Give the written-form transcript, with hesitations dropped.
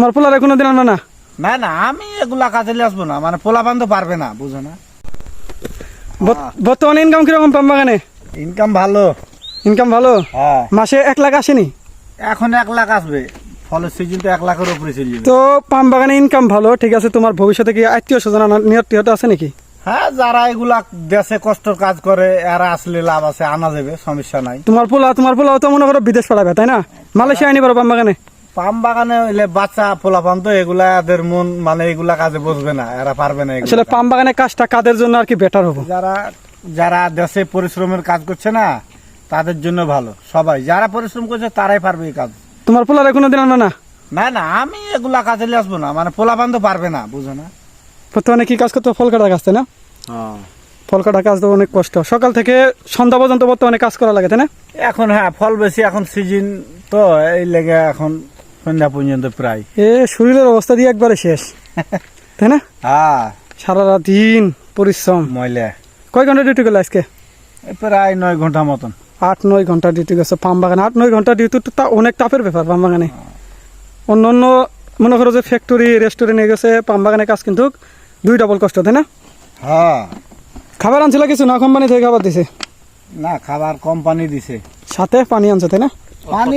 তোমার পোলারে কোনোদিন আনবে না? না না, আমি এগুলা কাজে নিয়ে আসবো না, মানে পোলাপান তো পারবে না, বুঝো না। বর্তমানে ইনকাম কিরকম পাম বাগানে? ইনকাম ভালো। ইনকাম ভালো? হ্যাঁ, মাসে 1 লাখ আসেনি? এখন 1 লাখ আসবে, ফলের সিজন তো 1 লাখের উপরে চলে যাবে। তো পাম বাগানে ইনকাম ভালো, ঠিক আছে, তোমার ভবিষ্যতে কি আত্মীয় স্বজন নিয়ত আছে নাকি? হ্যাঁ, যারা এগুলা দেশে কষ্টের কাজ করে এরা আসলে লাভ আছে, আনা যাবে, সমস্যা নাই। তোমার পোলাও তো মনে করো বিদেশ পড়াবে, তাই না? মালয়েশিয়া আনি পারো পাম বাগানে? পাম বাগানে হইলে বাচ্চা পোলাপান তো এগুলা এদের মন মানে এগুলা কাজে বসবে না, এরা পারবে না এগুলা আসলে কাজ। পাম বাগানে কাজটা কাদের জন্য আর কি বেটার হবো? যারা যারা দেশে পরিশ্রমের কাজ করছে না তাদের জন্য ভালো, সবাই যারা পরিশ্রম করছে তারাই পারবে এই কাজ। তোমার পোলারে কোনোদিন আনবে না? না না, আমি এগুলা কাজে নিয়ে আসবো না, মানে পোলাপান তো পারবে না, বুঝো না। বর্তমানে কি কাজ করতে? ফল কাটা কাজ, তাই না? ফল কাটা কাজ তো অনেক কষ্ট, সকাল থেকে সন্ধ্যা পর্যন্ত বর্তমানে কাজ করা লাগে, তাই না? এখন হ্যাঁ, ফল বেশি, এখন সিজন তো এই লেগে এখন সন্ধ্যা পর্যন্ত প্রায়। শরীরের অবস্থা দিয়ে একবারে শেষ, তাই না? হ্যাঁ, সারা রাত দিন পরিশ্রম। ময়লা কয় ঘন্টা ডিউটি করলে আজকে? প্রায় 9 ঘন্টা মতন। 8-9 ঘন্টা ডিউটি করছে পাম বাগানে। 8-9 ঘন্টা ডিউটি তো তা অনেক টাফের ব্যাপার পাম বাগানে। অন্য অন্য মনে করো যে ফ্যাক্টরি রেস্টুরেন্ট নিয়ে গেছে, পাম বাগানে কাজ কিন্তু 2 ডাবল কষ্ট, তাই না? হ্যাঁ, খাবার আনছিল কিছু না? কোম্পানি থেকে খাবার দিছে? না, খাবার কোম্পানি দিছে, সাথে পানি আনছে, তাই না? পানি